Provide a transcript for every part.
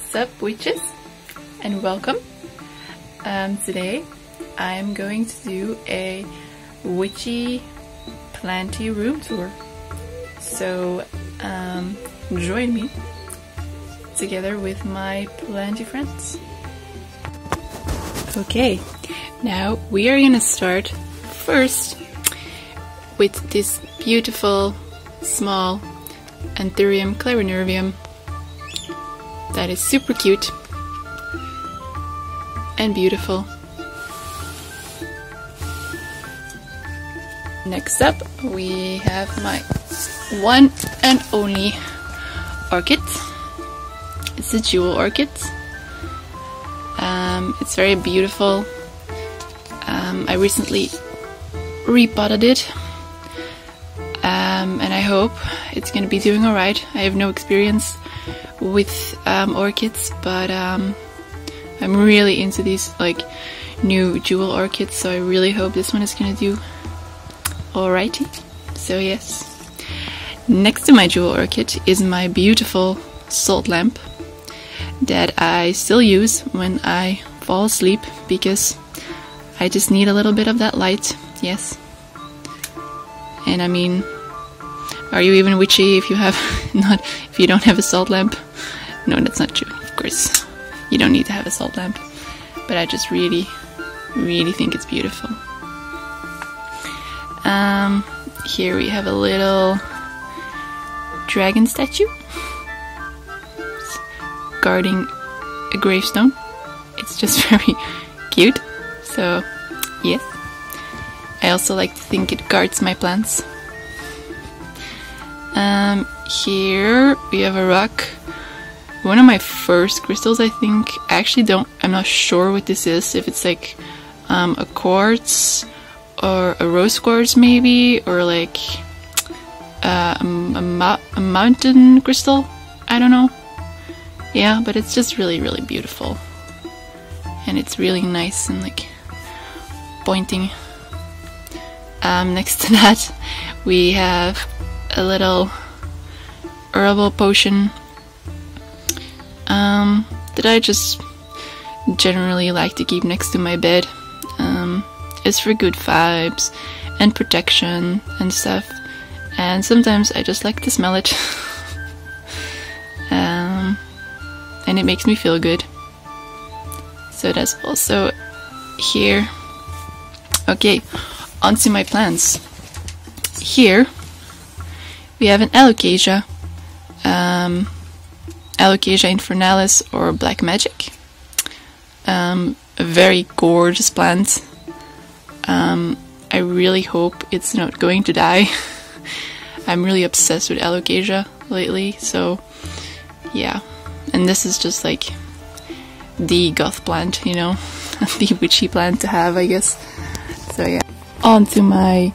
What's up, witches, and welcome. Today I'm going to do a witchy planty room tour. So join me together with my planty friends. Okay, now we are gonna start first with this beautiful small Anthurium clarinervium that is super cute and beautiful. Next up we have my one and only orchid. It's a jewel orchid. It's very beautiful. I recently repotted it, and I hope it's gonna be doing alright. I have no experience with orchids, but I'm really into these like new jewel orchids, so I really hope this one is gonna do alrighty. So yes. Next to my jewel orchid is my beautiful salt lamp that I still use when I fall asleep, because I just need a little bit of that light. Yes. And I mean, are you even witchy if you have if you don't have a salt lamp? No, that's not true. Of course, you don't need to have a salt lamp. But I just really think it's beautiful. Here we have a little dragon statue guarding a gravestone. It's just very cute. So yes, I also like to think it guards my plants. Here we have a rock, one of my first crystals, I think. I'm not sure what this is, if it's like a quartz or a rose quartz maybe, or like a mountain crystal, I don't know. Yeah, but it's just really beautiful, and it's really nice and like pointing. Next to that we have a little herbal potion that I just generally like to keep next to my bed. It's for good vibes and protection and stuff, and sometimes I just like to smell it. And it makes me feel good. So that's also here. Okay, onto my plants. Here we have an alocasia, Alocasia infernalis, or black magic. A very gorgeous plant. I really hope it's not going to die. I'm really obsessed with alocasia lately, so yeah. And this is just like the goth plant, you know, the witchy plant to have, I guess. So yeah. On to my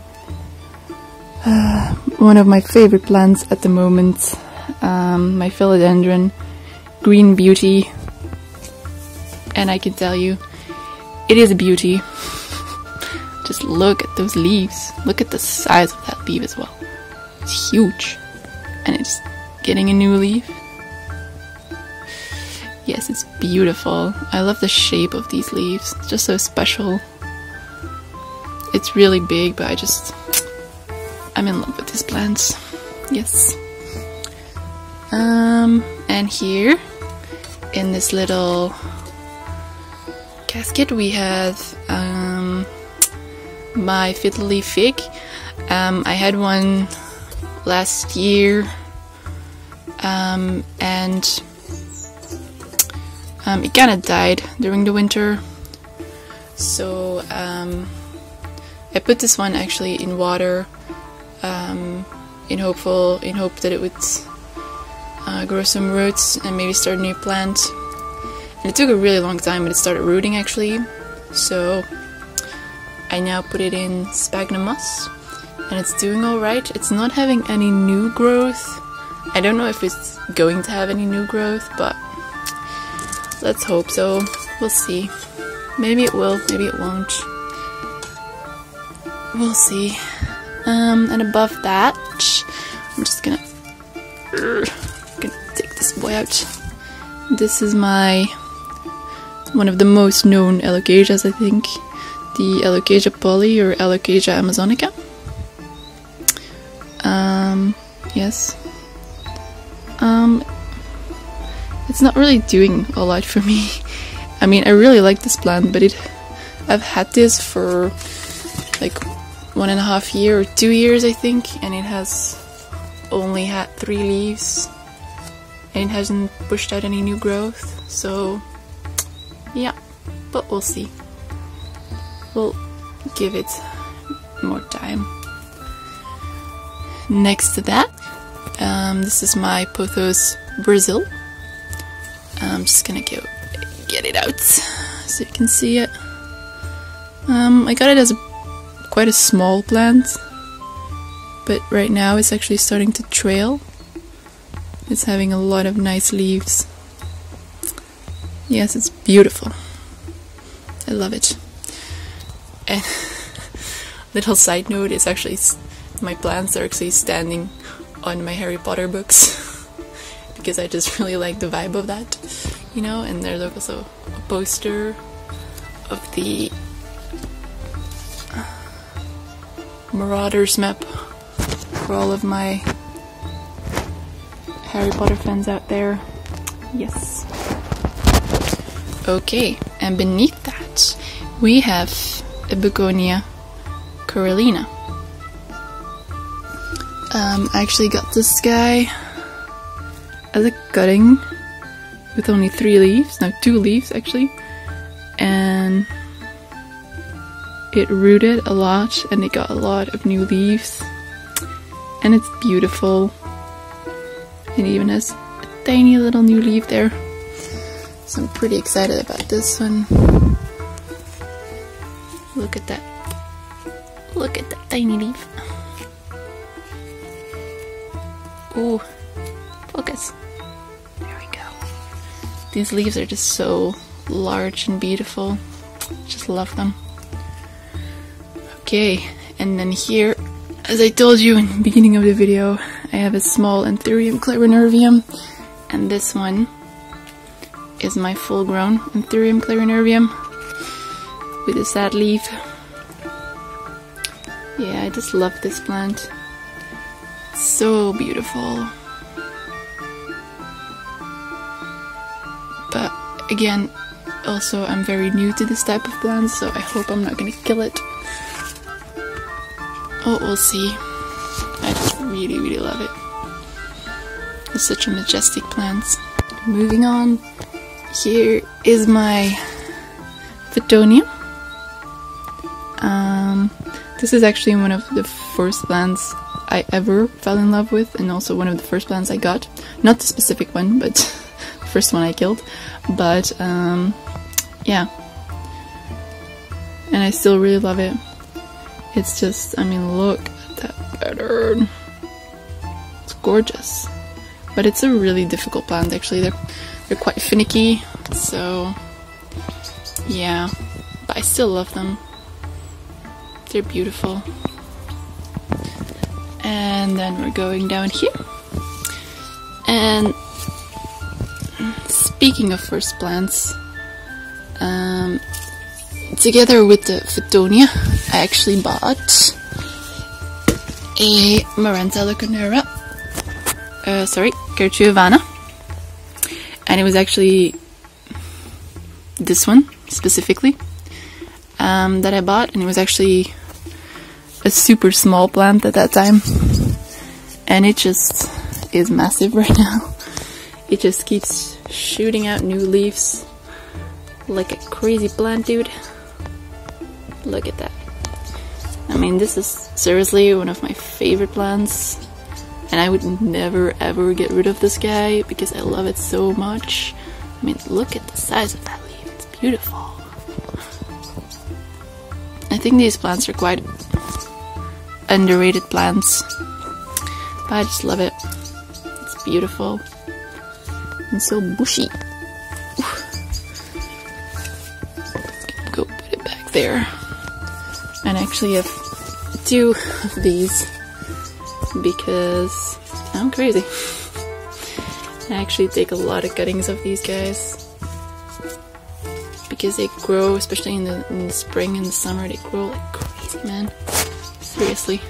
one of my favorite plants at the moment, my philodendron green beauty, and I can tell you it is a beauty. Just look at those leaves, look at the size of that leaf as well. It's huge, and it's getting a new leaf. Yes, it's beautiful. I love the shape of these leaves, it's just so special. It's really big, but I'm in love with these plants. Yes. And here in this little casket we have my fiddle leaf fig. I had one last year, and it kind of died during the winter. So I put this one actually in water, in hope that it would grow some roots and maybe start a new plant. And it took a really long time, but it started rooting actually. So I now put it in sphagnum moss, and it's doing alright. It's not having any new growth. I don't know if it's going to have any new growth, but let's hope so. We'll see. Maybe it will, maybe it won't. We'll see. And above that, I'm just gonna take this boy out. This is one of the most known alocasias, I think. The Alocasia poly or Alocasia amazonica. Yes. It's not really doing a lot for me. I mean, I really like this plant, but I've had this for like 1.5 years or 2 years, I think, and it has only had 3 leaves, and it hasn't pushed out any new growth. So, yeah, but we'll see. We'll give it more time. Next to that, this is my Pothos Brazil. I'm just gonna get it out so you can see it. I got it as quite a small plant, but right now it's actually starting to trail. It's having a lot of nice leaves. Yes, it's beautiful. I love it. And little side note is actually my plants are actually standing on my Harry Potter books because I just really like the vibe of that, you know. And there's also a poster of the Marauders map for all of my Harry Potter fans out there. Yes. Okay, and beneath that we have a Begonia Corallina. I actually got this guy as a cutting with only 3 leaves, no 2 leaves actually, and it rooted a lot and it got a lot of new leaves, and it's beautiful. It even has a tiny little new leaf there, so I'm pretty excited about this one. Look at that. Look at that tiny leaf. Ooh, focus. There we go. These leaves are just so large and beautiful. Just love them. Okay, and then here, as I told you in the beginning of the video, I have a small Anthurium clarinervium, and this one is my full-grown Anthurium clarinervium with a sad leaf. Yeah, I just love this plant. It's so beautiful. But again, also I'm very new to this type of plant, so I hope I'm not gonna kill it. Oh, we'll see. I just really, really love it. It's such a majestic plant. Moving on, here is my Fittonia. This is actually one of the first plants I ever fell in love with, and also one of the first plants I got. Not the specific one, but the first one I killed. But yeah, and I still really love it. It's just, I mean, look at that pattern. It's gorgeous. But it's a really difficult plant, actually. They're quite finicky, so yeah. But I still love them. They're beautiful. And then we're going down here. And speaking of first plants, together with the Fittonia, I actually bought a Maranta Laconera, Kerchiovana, and it was actually this one specifically that I bought, and it was actually a super small plant at that time, and it just is massive right now. It just keeps shooting out new leaves like a crazy plant, dude. Look at that. I mean, this is seriously one of my favorite plants, and I would never ever get rid of this guy because I love it so much. I mean, look at the size of that leaf. It's beautiful. I think these plants are quite underrated plants, but I just love it. It's beautiful and so bushy. Go put it back there. And I actually have 2 of these because I'm crazy. I actually take a lot of cuttings of these guys because they grow, especially in the spring and the summer, they grow like crazy, man. Seriously.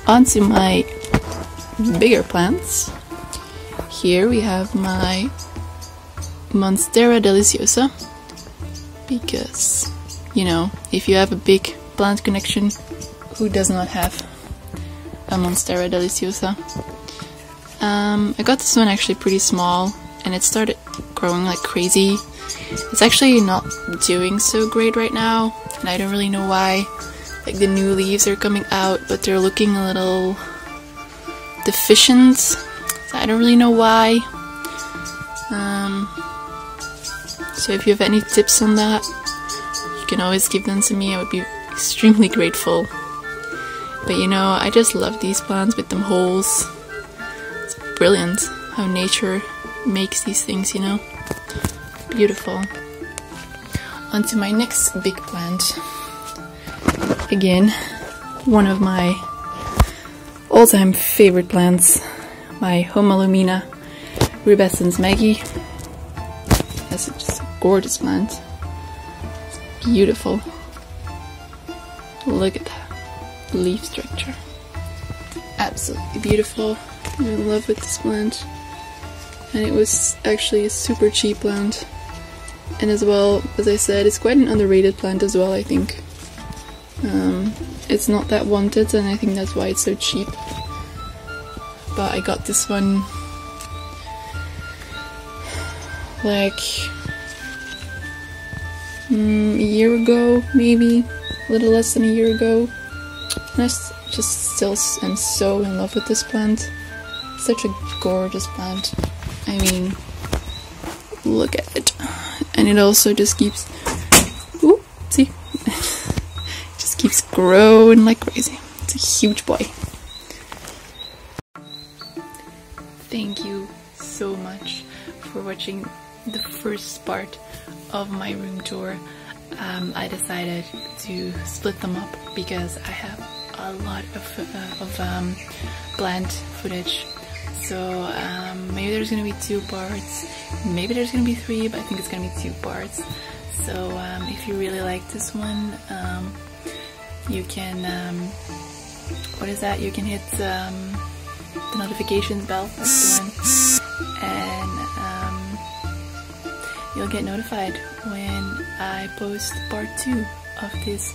On to my bigger plants. Here we have my Monstera deliciosa, because, you know, if you have a big plant connection, who does not have a Monstera deliciosa? I got this one actually pretty small, and it started growing like crazy. It's actually not doing so great right now, and I don't really know why. Like, the new leaves are coming out, but they're looking a little deficient, so I don't really know why. So if you have any tips on that, you can always give them to me. I would be extremely grateful. But you know, I just love these plants with them holes. It's brilliant how nature makes these things, you know. Beautiful. On to my next big plant. Again, one of my all-time favorite plants, my Homalomena rubescens Maggie. That's just a gorgeous plant. It's beautiful. Look at that leaf structure. Absolutely beautiful. I'm in love with this plant. And it was actually a super cheap plant. And as well, as I said, it's quite an underrated plant as well, I think. It's not that wanted, and I think that's why it's so cheap. But I got this one like a year ago, maybe a little less than a year ago. And I just still am so in love with this plant. Such a gorgeous plant. I mean, look at it. And it also just keeps, ooh, see? Just keeps growing like crazy. It's a huge boy. Thank you so much for watching the first part of my room tour. I decided to split them up because I have a lot of plant footage. So maybe there's gonna be 2 parts, maybe there's gonna be 3, but I think it's gonna be 2 parts. So if you really like this one, you can, what is that? You can hit the notifications bell, that's the one, and you'll get notified when I post part 2 of this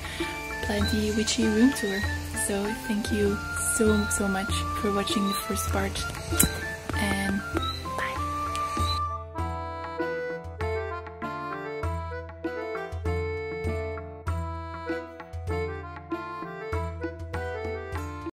planty witchy room tour. So thank you so much for watching the first part.